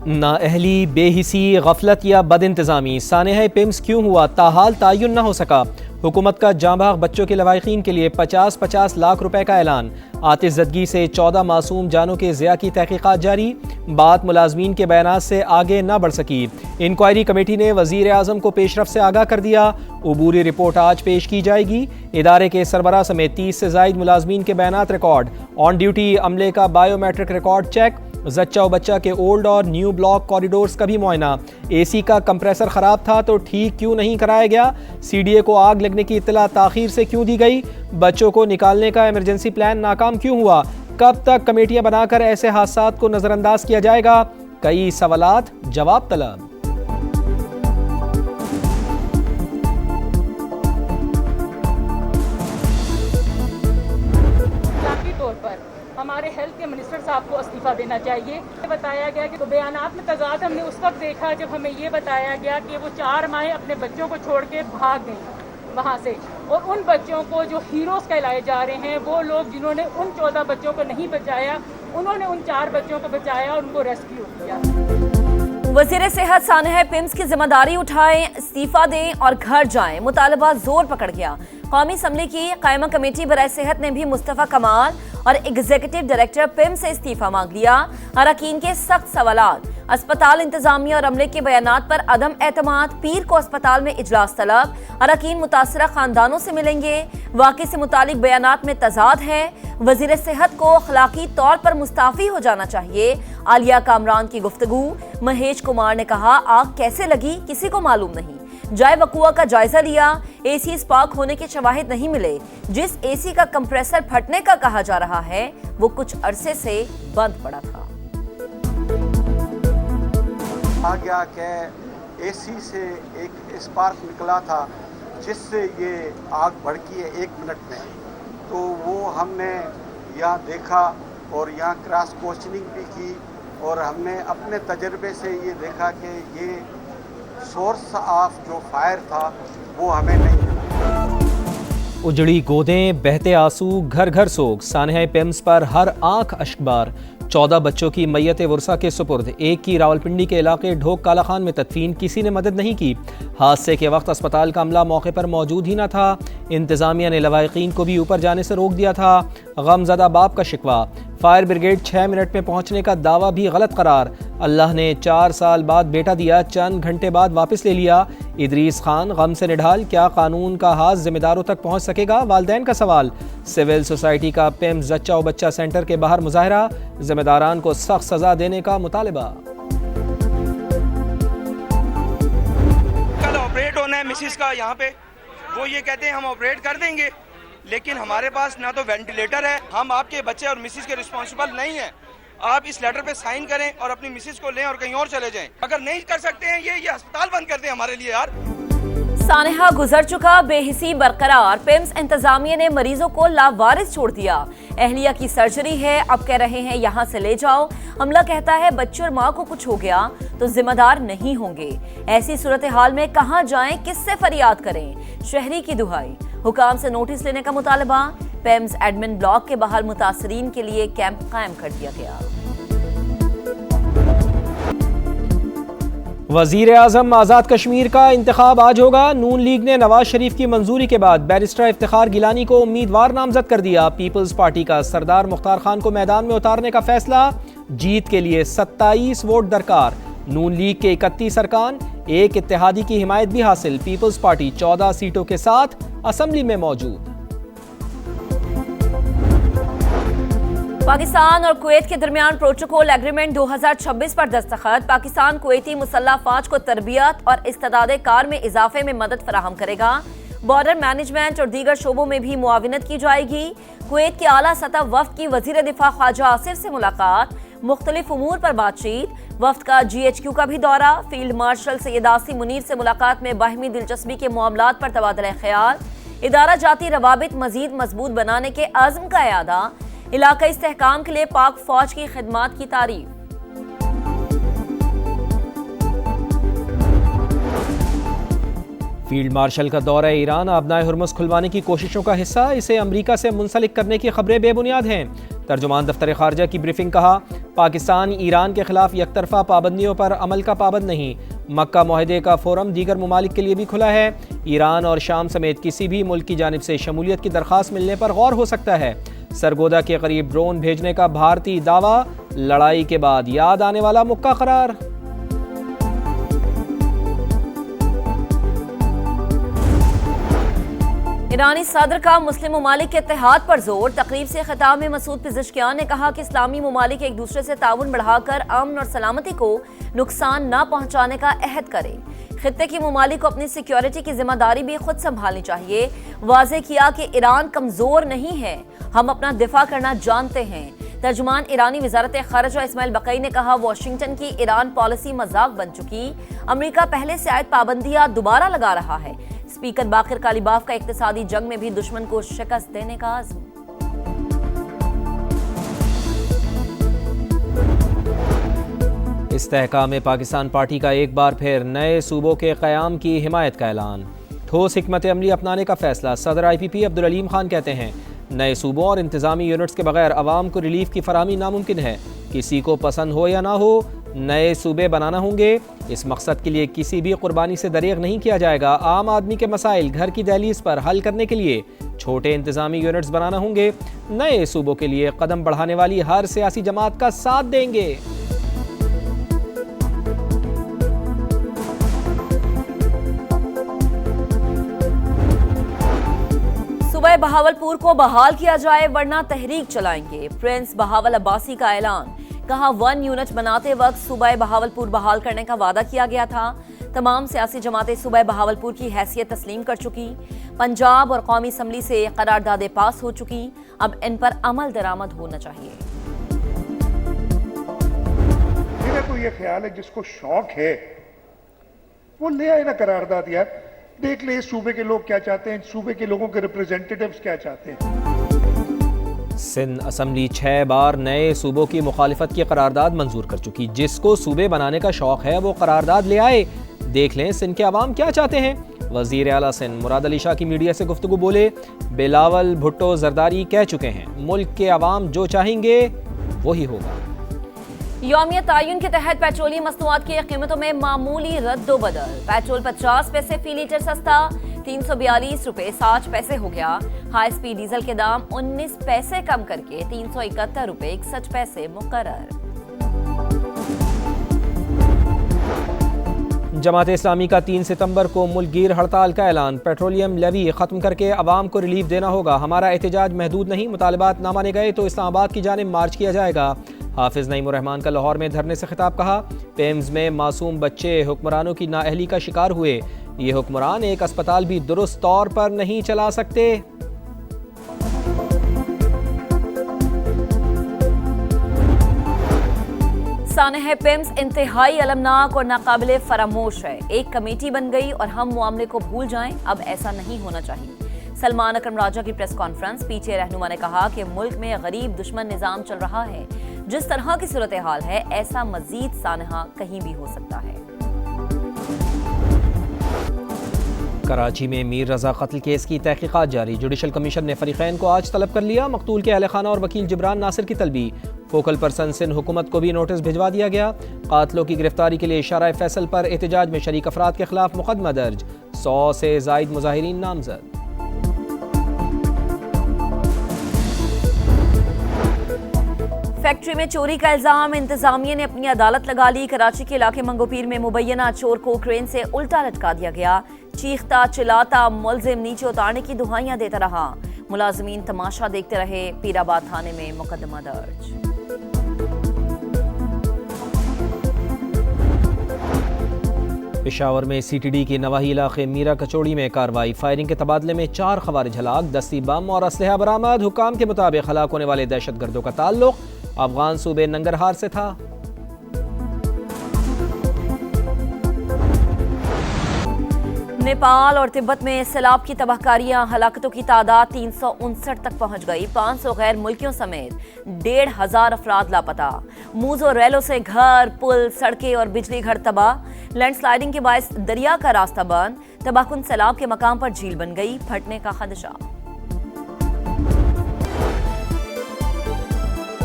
نااہلی، بے حسی، غفلت یا بد انتظامی، سانحہ پیمز کیوں ہوا تاحال تعین نہ ہو سکا؟ حکومت کا جاں بحق بچوں کے لواحقین کے لیے 50 لاکھ روپے کا اعلان۔ آتش زدگی سے 14 معصوم جانوں کے ضیاع کی تحقیقات جاری، بات ملازمین کے بیانات سے آگے نہ بڑھ سکی۔ انکوائری کمیٹی نے وزیر اعظم کو پیش رفت سے آگاہ کر دیا، عبوری رپورٹ آج پیش کی جائے گی۔ ادارے کے سربراہ سمیت 30 سے زائد ملازمین کے بیانات ریکارڈ، آن ڈیوٹی عملے کا بائیو میٹرک ریکارڈ چیک، زچہ و بچہ کے اولڈ اور نیو بلاک کوریڈورز کا بھی معائنہ۔ اے سی کا کمپریسر خراب تھا تو ٹھیک کیوں نہیں کرایا گیا؟ سی ڈی اے کو آگ لگنے کی اطلاع تاخیر سے کیوں دی گئی؟ بچوں کو نکالنے کا ایمرجنسی پلان ناکام کیوں ہوا؟ کب تک کمیٹیاں بنا کر ایسے حادثات کو نظر انداز کیا جائے گا؟ کئی سوالات جواب طلب۔ ہمارے ہیلتھ کے منسٹر صاحب کو استعفیٰ دینا چاہیے۔ بتایا گیا کہ بیانات میں تضاد ہم نے اس وقت دیکھا جب ہمیں یہ بتایا گیا کہ وہ 4 ماہیں اپنے بچوں کو چھوڑ کے بھاگ گئیں وہاں سے، اور ان بچوں کو جو ہیروز کہلائے جا رہے ہیں، وہ لوگ جنہوں نے ان 14 بچوں کو نہیں بچایا، انہوں نے ان 4 بچوں کو بچایا اور ان کو ریسکیو کیا۔ وزیر صحت سانحہ پیمز کی ذمہ داری اٹھائیں، استعفیٰ دیں اور گھر جائیں، مطالبہ زور پکڑ گیا۔ قومی اسمبلی کی قائمہ کمیٹی برائے صحت نے بھی مصطفیٰ کمال اور ایگزیکٹو ڈائریکٹر پیمز سے استعفیٰ مانگ لیا۔ اراکین کے سخت سوالات، اسپتال انتظامیہ اور عملے کے بیانات پر عدم اعتماد، پیر کو اسپتال میں اجلاس طلب، اراکین متاثرہ خاندانوں سے ملیں گے، واقعے سے متعلق بیانات میں تضاد ہے، وزیر صحت کو اخلاقی طور پر مستعفی ہو جانا چاہیے، عالیہ کامران کی گفتگو، مہیش کمار نے کہا آگ کیسے لگی کسی کو معلوم نہیں، جائے وقوع کا جائزہ لیا، اے سی اسپارک ہونے کے شواہد نہیں ملے، جس اے سی کا کمپریسر پھٹنے کا کہا جا رہا ہے وہ کچھ عرصے سے بند پڑا تھا۔ آ گیا کہ اے سی سے ایک اسپارک نکلا تھا جس سے یہ آگ بھڑکی ہے 1 منٹ میں، تو وہ ہم نے یہاں دیکھا اور یہاں کراس کوشچننگ بھی کی، اور ہم نے اپنے تجربے سے یہ دیکھا کہ یہ سورس آف جو فائر تھا وہ ہمیں نہیں ملا۔ اجڑی گودیں، بہتے آنسو، گھر گھر سوگ، سانحہ پیمز پر ہر آنکھ اشکبار۔ 14 بچوں کی میت ورثہ کے سپرد، ایک کی راولپنڈی کے علاقے ڈھوک کالا خان میں تدفین، کسی نے مدد نہیں کی۔ حادثے کے وقت اسپتال کا عملہ موقع پر موجود ہی نہ تھا، انتظامیہ نے لواحقین کو بھی اوپر جانے سے روک دیا تھا۔ غم زدہ باپ کا شکوہ، فائر بریگیڈ 6 منٹ میں پہنچنے کا دعویٰ بھی غلط قرار، اللہ نے 4 سال بعد بیٹا دیا، چند گھنٹے بعد واپس لے لیا۔ ادریس خان غم سے نڈھال، کیا قانون کا ہاتھ ذمہ داروں تک پہنچ سکے گا؟ والدین کا سوال۔ سول سوسائٹی کا پیمز زچہ و بچہ سینٹر کے باہر مظاہرہ، ذمہ داران کو سخت سزا دینے کا مطالبہ۔ کل آپریٹ ہونا ہے مسز کا یہاں پہ، وہ یہ کہتے ہیں ہم آپریٹ کر دیں گے، لیکن ہمارے پاس نہ تو وینٹیلیٹر ہے، ہم آپ کے بچے اور مسز کے رسپانسبل نہیں ہیں۔ آپ اس لیٹر پہ سائن کریں اور اپنی مسز کو لیں اور کہیں اور چلے جائیں۔ اگر نہیں کر سکتے ہیں یہ ہسپتال بند کر دیں ہمارے لیے یار۔ سانحہ گزر چکا، بے حسی برقرار، پیمز انتظامیہ نے مریضوں کو لاوارث چھوڑ دیا۔ اہلیہ کی سرجری ہے، اب کہہ رہے ہیں یہاں سے لے جاؤ۔ عملہ کہتا ہے بچے اور ماں کو کچھ ہو گیا تو ذمہ دار نہیں ہوں گے۔ ایسی صورتحال میں کہاں جائیں، کس سے فریاد کریں؟ شہری کی دہائی، حکام سے نوٹس لینے کا مطالبہ، پیمز ایڈمن بلاک کے باہر متاثرین کے لیے کیمپ قائم کر دیا گیا۔ وزیر اعظم آزاد کشمیر کا انتخاب آج ہوگا۔ نون لیگ نے نواز شریف کی منظوری کے بعد بیرسٹر افتخار گیلانی کو امیدوار نامزد کر دیا۔ پیپلز پارٹی کا سردار مختار خان کو میدان میں اتارنے کا فیصلہ، جیت کے لیے 27 ووٹ درکار۔ نون لیگ کے 31 ارکان، ایک اتحادی کی حمایت بھی حاصل۔ پیپلز پارٹی 14 سیٹوں کے ساتھ اسمبلی میں موجود۔ پاکستان اور کویت کے درمیان پروٹوکول ایگریمنٹ 2026 پر دستخط، پاکستان کویتی مسلح افواج کو تربیت اور استعداد کار میں اضافے میں مدد فراہم کرے گا۔ بارڈر مینجمنٹ اور دیگر شعبوں میں بھی معاونت کی جائے گی۔ کویت کے اعلیٰ سطح وفد کی وزیر دفاع خواجہ آصف سے ملاقات، مختلف امور پر بات چیت، وفد کا GHQ کا بھی دورہ، فیلڈ مارشل سید آسی منیر سے ملاقات میں باہمی دلچسپی کے معاملات پر تبادلہ خیال، ادارہ جاتی روابط مزید مضبوط بنانے کے عزم کا اعادہ، علاقائی استحکام کے لیے پاک فوج کی خدمات کی تعریف۔ فیلڈ مارشل کا دورہ ایران آبنائے ہرمز کھلوانے کی کوششوں کا حصہ، اسے امریکہ سے منسلک کرنے کی خبریں بے بنیاد ہیں۔ ترجمان دفتر خارجہ کی بریفنگ. کہا پاکستان ایران کے خلاف یک طرفہ پابندیوں پر عمل کا پابند نہیں. مکہ معاہدے کا فورم دیگر ممالک کے لیے بھی کھلا ہے. ایران اور شام سمیت کسی بھی ملک کی جانب سے شمولیت کی درخواست ملنے پر غور ہو سکتا ہے. سرگودا کے قریب ڈرون بھیجنے کا بھارتی دعویٰ لڑائی کے بعد یاد آنے والا مکہ قرار. ایرانی صدر کا مسلم ممالک کے اتحاد پر زور. تقریب سے خطاب میں مسعود پزشکیان نے کہا کہ اسلامی ممالک ایک دوسرے سے تعاون بڑھا کر امن اور سلامتی کو نقصان نہ پہنچانے کا عہد کرے. خطے کی ممالک کو اپنی سیکیورٹی کی ذمہ داری بھی خود سنبھالنی چاہیے. واضح کیا کہ ایران کمزور نہیں ہے, ہم اپنا دفاع کرنا جانتے ہیں. ترجمان ایرانی وزارت خارجہ اسماعیل بقئی نے کہا واشنگٹن کی ایران پالیسی مذاق بن چکی. امریکہ پہلے سے عائد پابندیاں دوبارہ لگا رہا ہے. اسپیکر باقر کالیباف کا اقتصادی جنگ میں بھی دشمن کو شکست دینے کا عزم. استحکام پاکستان پارٹی کا ایک بار پھر نئے صوبوں کے قیام کی حمایت کا اعلان. ٹھوس حکمت عملی اپنانے کا فیصلہ. صدر آئی پی پی عبدالعلیم خان کہتے ہیں نئے صوبوں اور انتظامی یونٹس کے بغیر عوام کو ریلیف کی فراہمی ناممکن ہے. کسی کو پسند ہو یا نہ ہو نئے صوبے بنانا ہوں گے. اس مقصد کے لیے کسی بھی قربانی سے دریغ نہیں کیا جائے گا. عام آدمی کے مسائل گھر کی دہلیز پر حل کرنے کے لیے چھوٹے انتظامی یونٹس بنانا ہوں گے. نئے صوبوں کے لیے قدم بڑھانے والی ہر سیاسی جماعت کا ساتھ دیں گے. صوبہ بہاولپور کو بحال کیا جائے ورنہ تحریک چلائیں گے. پرنس بہاول عباسی کا اعلان. کہا 1 یونٹ بناتے وقت صوبہ بہاولپور بحال کرنے کا وعدہ کیا گیا تھا. تمام سیاسی جماعتیں صوبہ بہاولپور کی حیثیت تسلیم کر چکی. پنجاب اور قومی اسمبلی سے قراردادیں پاس ہو چکی. اب ان پر عمل درآمد ہونا چاہیے. میرا تو یہ خیال ہے جس کو شوق ہے وہ لے آئے نا قرارداد. یار دیکھ لیں صوبے کے لوگ کیا چاہتے ہیں, صوبے کے لوگوں کے ریپریزنٹیٹیوز کیا چاہتے ہیں. سندھ اسمبلی 6 بار نئے صوبوں کی مخالفت کی قرارداد منظور کر چکی. جس کو صوبے بنانے کا شوق ہے وہ قرارداد لے آئے. دیکھ لیں سندھ کے عوام کیا چاہتے ہیں. وزیر اعلیٰ سندھ مراد علی شاہ کی میڈیا سے گفتگو. بولے بلاول بھٹو زرداری کہہ چکے ہیں ملک کے عوام جو چاہیں گے وہی ہوگا. یومیہ تعین کے تحت پیٹرولیم مصنوعات کی قیمتوں میں معمولی رد و بدل. پیٹرول 50 پیسے فی لیٹر سستا 342 روپے 60 پیسے ہو گیا. ہائی سپیڈ ڈیزل کے دام 19 پیسے کم کر کے 371 روپے 61 پیسے مقرر. جماعت اسلامی کا 3 ستمبر کو ملک گیر ہڑتال کا اعلان. پیٹرولیم لیوی ختم کر کے عوام کو ریلیف دینا ہوگا. ہمارا احتجاج محدود نہیں. مطالبات نہ مانے گئے تو اسلام آباد کی جانب مارچ کیا جائے گا. حافظ نعیم الرحمان کا لاہور میں دھرنے سے خطاب. کہا پیمز میں معصوم بچے حکمرانوں کی نااہلی کا شکار ہوئے. یہ حکمران ایک اسپتال بھی درست طور پر نہیں چلا سکتے. سانحہ پیمز انتہائی المناک اور ناقابل فراموش ہے. ایک کمیٹی بن گئی اور ہم معاملے کو بھول جائیں. اب ایسا نہیں ہونا چاہیے. سلمان اکرم راجہ کی press conference. P T I رہنما نے کہا کہ ملک میں غریب دشمن نظام چل رہا ہے. جس طرح کی صورتحال ہے ایسا مزید سانحہ کہیں بھی ہو سکتا ہے. کراچی میں میر رضا قتل کیس کی تحقیقات جاری. جوڈیشل کمیشن نے فریقین کو آج طلب کر لیا. مقتول کے اہل خانہ اور وکیل جبران ناصر کی طلبی. فوکل پرسن سندھ حکومت کو بھی نوٹس بھجوا دیا گیا. قاتلوں کی گرفتاری کے لیے شارع فیصل پر احتجاج میں شریک افراد کے خلاف مقدمہ درج. 100 سے زائد مظاہرین نامزد. فیکٹری میں چوری کا الزام. انتظامیہ نے اپنی عدالت لگا لی. کراچی کے علاقے منگو پیر میں مبینہ چور کو کرین سے الٹا لٹکا دیا گیا. چیختا چلاتا ملزم نیچے اتارنے کی دہائیاں دیتا رہا. ملازمین تماشا دیکھتے رہے. پیر آباد تھانے میں مقدمہ درج. پشاور میں سی ٹی ڈی کے نواحی علاقے میرا کچوڑی میں کارروائی. فائرنگ کے تبادلے میں 4 خوارج ہلاک. دستی بم اور اسلحہ برآمد. حکام کے مطابق ہلاک ہونے والے دہشت گردوں کا تعلق افغان صوبے ننگرہار سے تھا. نیپال اور تبت میں سیلاب کی تباہ کاریاں. ہلاکتوں کی تعداد 359 تک پہنچ گئی. 500 غیر ملکیوں سمیت 1,500 افراد لاپتہ. موزوں ریلوں سے گھر پل سڑکیں اور بجلی گھر تباہ. لینڈ سلائیڈنگ کے باعث دریا کا راستہ بند. تباہ کن سیلاب کے مقام پر جھیل بن گئی. پھٹنے کا خدشہ.